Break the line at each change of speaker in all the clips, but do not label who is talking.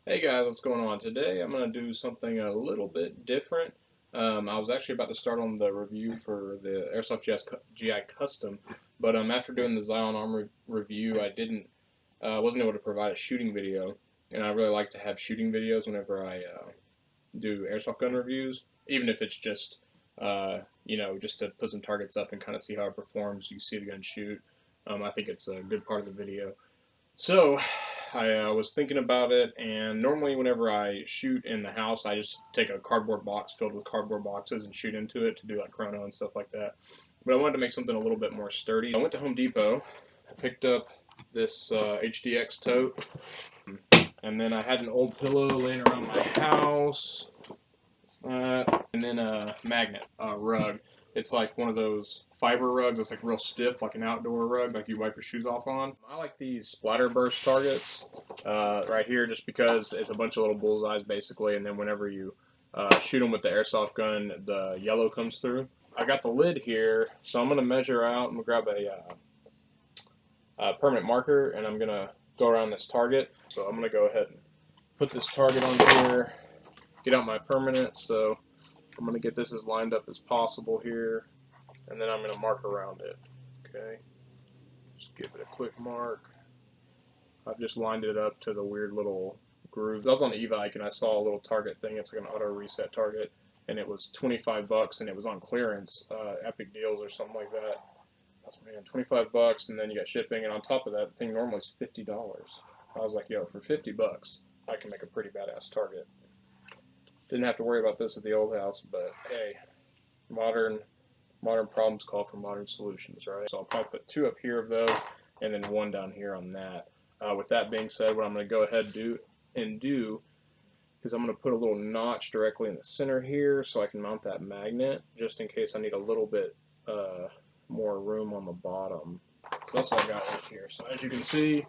Hey guys, what's going on? Today I'm going to do something a little bit different. I was actually about to start on the review for the Airsoft GI Custom, but after doing the Zion Arm review, I wasn't able to provide a shooting video, and I really like to have shooting videos whenever I do airsoft gun reviews, even if it's just just to put some targets up and kind of see how it performs. You see the gun shoot. I think it's a good part of the video. So I was thinking about it, and normally whenever I shoot in the house, I just take a cardboard box filled with cardboard boxes and shoot into it to do like chrono and stuff like that. But I wanted to make something a little bit more sturdy. I went to Home Depot, I picked up this HDX tote, and then I had an old pillow laying around my house, and then a magnet rug. It's like one of those fiber rugs that's like real stiff, like an outdoor rug, like you wipe your shoes off on. I like these splatter burst targets right here just because it's a bunch of little bullseyes basically, and then whenever you shoot them with the airsoft gun, the yellow comes through. I got the lid here, so I'm going to measure out. I'm going to grab a permanent marker, and I'm going to go around this target. So I'm going to go ahead and put this target on here, get out my permanent, so I'm going to get this as lined up as possible here, and then I'm going to mark around it. Okay, just give it a quick mark. I've just lined it up to the weird little groove. I was on Evike and I saw a little target thing. It's like an auto reset target, and it was 25 bucks, and it was on clearance, Epic Deals or something like that. That's, man, 25 bucks, and then you got shipping, and on top of that, the thing normally is $50. I was like, yo, for 50 bucks, I can make a pretty badass target. Didn't have to worry about this at the old house, but hey, modern problems call for modern solutions, right? So I'll probably put 2 up here of those, and then 1 down here on that. With that being said, what I'm going to go ahead and do is I'm going to put a little notch directly in the center here so I can mount that magnet, just in case I need a little bit more room on the bottom. So that's what I got right here. So as you can see,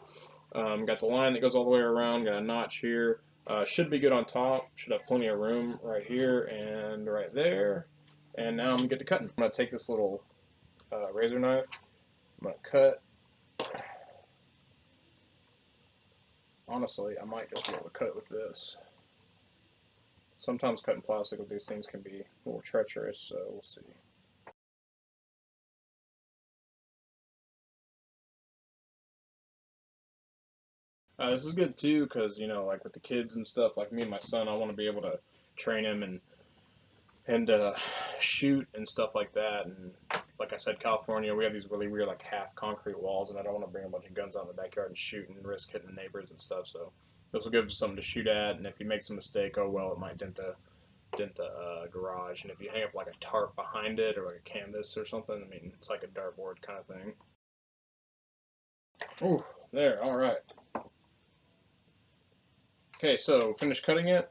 got the line that goes all the way around, got a notch here. Should be good on top, should have plenty of room right here and right there. And now I'm going to get to cutting. I'm going to take this little razor knife, I'm going to cut. Honestly, I might just be able to cut it with this. Sometimes cutting plastic with these things can be a little treacherous, so we'll see. This is good too, because like with the kids and stuff, like me and my son, I want to be able to train him and shoot and stuff like that. And like I said, California, we have these really weird like half concrete walls, and I don't want to bring a bunch of guns out in the backyard and shoot and risk hitting neighbors and stuff. So this will give him something to shoot at, and if he makes a mistake, oh well, it might dent the garage. And if you hang up like a tarp behind it or like a canvas or something, I mean, it's like a dartboard kind of thing. Oh, there, all right. Okay, so finish cutting it,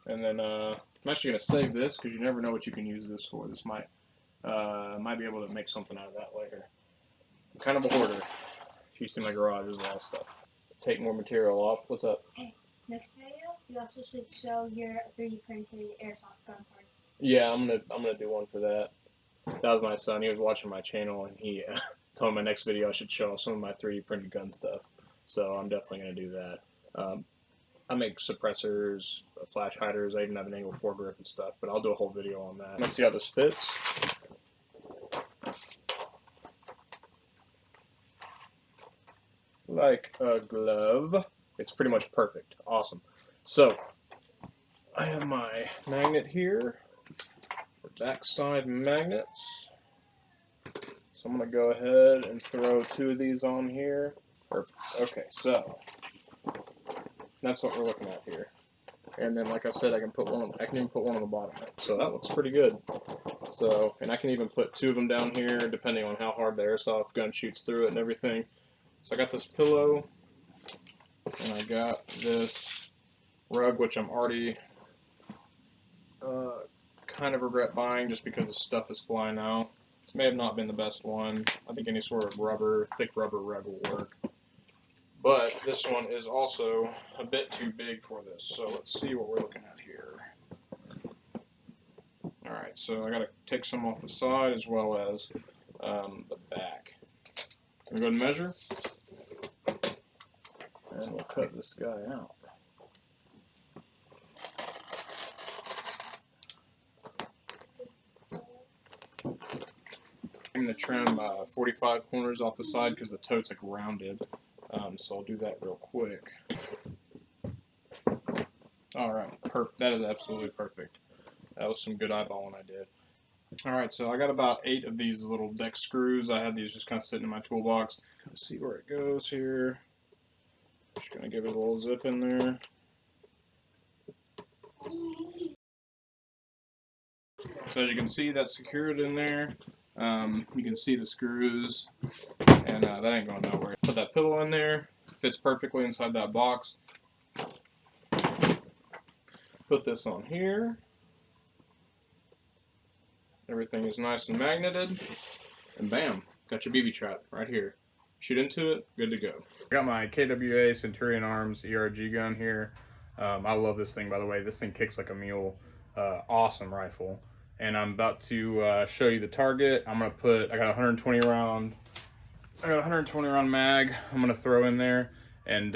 and then I'm actually going to save this because you never know what you can use this for. This might be able to make something out of that later. I'm kind of a hoarder. If you see my garage, there's a lot of stuff. Take more material off. What's up?
Hey, next video, you also should show your 3D printed airsoft gun parts.
Yeah, I'm gonna do one for that. That was my son. He was watching my channel, and he told me my next video I should show some of my 3D printed gun stuff. So I'm definitely gonna do that. I make suppressors, flash hiders. I even have an angle foregrip and stuff. But I'll do a whole video on that. Let's see how this fits. Like a glove. It's pretty much perfect. Awesome. So I have my magnet here. The backside magnets. So I'm going to go ahead and throw 2 of these on here. Perfect. Okay, so that's what we're looking at here. And then, like I said, I can even put one on the bottom. So that looks pretty good. So, and I can even put 2 of them down here, depending on how hard the airsoft gun shoots through it and everything. So I got this pillow, and I got this rug, which I'm already kind of regret buying just because the stuff is flying out. This may have not been the best one. I think any sort of thick rubber rug will work. But this one is also a bit too big for this. So let's see what we're looking at here. Alright, so I got to take some off the side as well as the back. I'm going to go and measure. And we'll cut this guy out. I'm going to trim 45 corners off the side because the tote's like rounded. So I'll do that real quick. Alright, that is absolutely perfect. That was some good eyeballing I did. Alright, so I got about 8 of these little deck screws. I had these just kind of sitting in my toolbox. Let's see where it goes here. Just going to give it a little zip in there. So as you can see, that's secured in there. You can see the screws, and that ain't going nowhere. Put that pillow in there. It fits perfectly inside that box. Put this on here. Everything is nice and magneted. And bam, got your BB trap right here. Shoot into it, good to go. I got my KWA Centurion Arms ERG gun here. I love this thing, by the way. This thing kicks like a mule. Awesome rifle. And I'm about to show you the target. I got a 120 round mag I'm gonna throw in there, and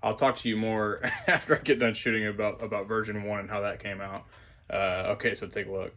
I'll talk to you more after I get done shooting about version 1 and how that came out. Okay, so take a look.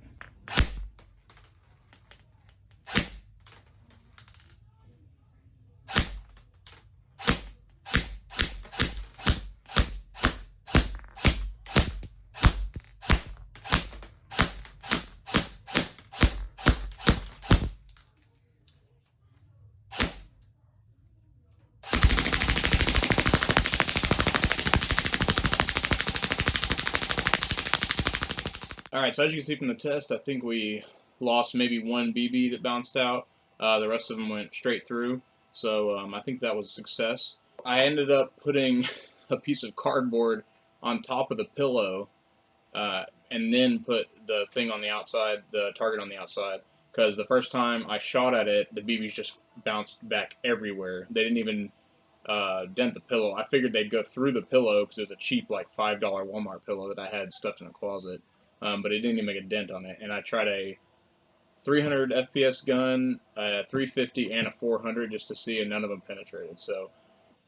Alright, so as you can see from the test, I think we lost maybe one BB that bounced out. The rest of them went straight through, so I think that was a success. I ended up putting a piece of cardboard on top of the pillow and then put the thing on the outside, the target on the outside, because the first time I shot at it, the BBs just bounced back everywhere. They didn't even dent the pillow. I figured they'd go through the pillow because it's a cheap like $5 Walmart pillow that I had stuffed in a closet. But it didn't even make a dent on it. And I tried a 300 FPS gun, a 350, and a 400 just to see, and none of them penetrated. So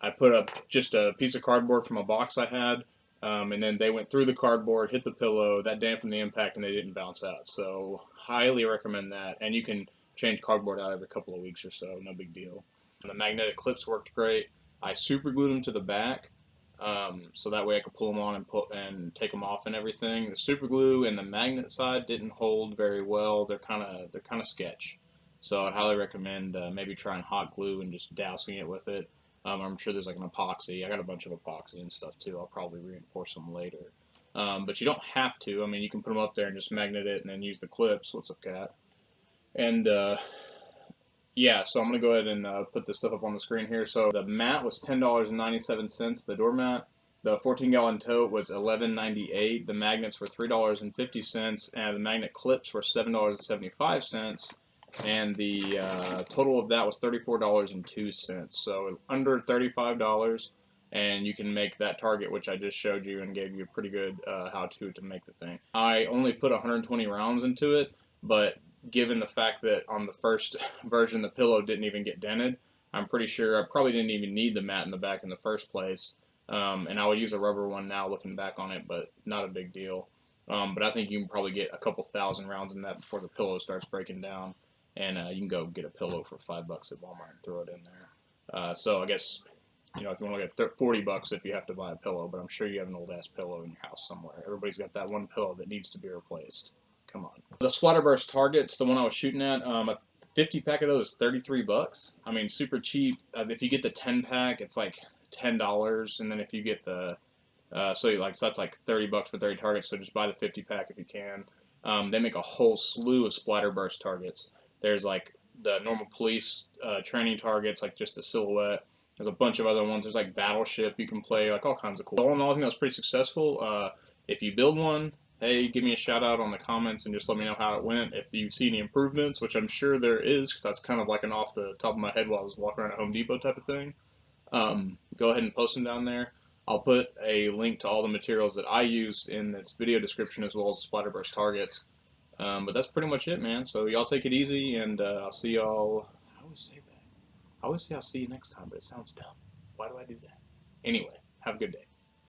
I put up just a piece of cardboard from a box I had, and then they went through the cardboard, hit the pillow, that dampened the impact, and they didn't bounce out. So highly recommend that. And you can change cardboard out every couple of weeks or so, no big deal. And the magnetic clips worked great. I super glued them to the back. So that way I could pull them on and take them off and everything. The super glue and the magnet side didn't hold very well. They're kind of sketch. So I'd highly recommend maybe trying hot glue and just dousing it with it. I'm sure there's like an epoxy. I got a bunch of epoxy and stuff too. I'll probably reinforce them later. But you don't have to. I mean, you can put them up there and just magnet it and then use the clips. What's up, cat? And yeah, so I'm going to go ahead and put this stuff up on the screen here. So the mat was $10.97, the doormat. The 14-gallon tote was $11.98. The magnets were $3.50, and the magnet clips were $7.75. And the total of that was $34.02. So under $35, and you can make that target, which I just showed you and gave you a pretty good how-to to make the thing. I only put 120 rounds into it, but given the fact that on the first version the pillow didn't even get dented, I'm pretty sure I probably didn't even need the mat in the back in the first place. And I would use a rubber one now looking back on it, but not a big deal. But I think you can probably get a couple thousand rounds in that before the pillow starts breaking down. And you can go get a pillow for $5 at Walmart and throw it in there. So I guess, if you want to get $40 if you have to buy a pillow, but I'm sure you have an old ass pillow in your house somewhere. Everybody's got that one pillow that needs to be replaced. Come on. The Splatterburst Target's the one I was shooting at. A 50 pack of those is $33. I mean, super cheap. If you get the 10 pack, it's like $10, and then if you get the so that's like $30 for 30 targets. So just buy the 50 pack if you can. They make a whole slew of Splatterburst targets. There's like the normal police training targets, like just a silhouette. There's a bunch of other ones. There's like Battleship you can play, like all kinds of cool. All in all, I think that was pretty successful. If you build one, hey, give me a shout out on the comments and just let me know how it went. If you see any improvements, which I'm sure there is, because that's kind of like an off the top of my head while I was walking around at Home Depot type of thing, go ahead and post them down there. I'll put a link to all the materials that I used in this video description as well as the Splatterburst targets. But that's pretty much it, man. So y'all take it easy, and I'll see y'all. I always say that. I always say I'll see you next time, but it sounds dumb. Why do I do that? Anyway, have a good day.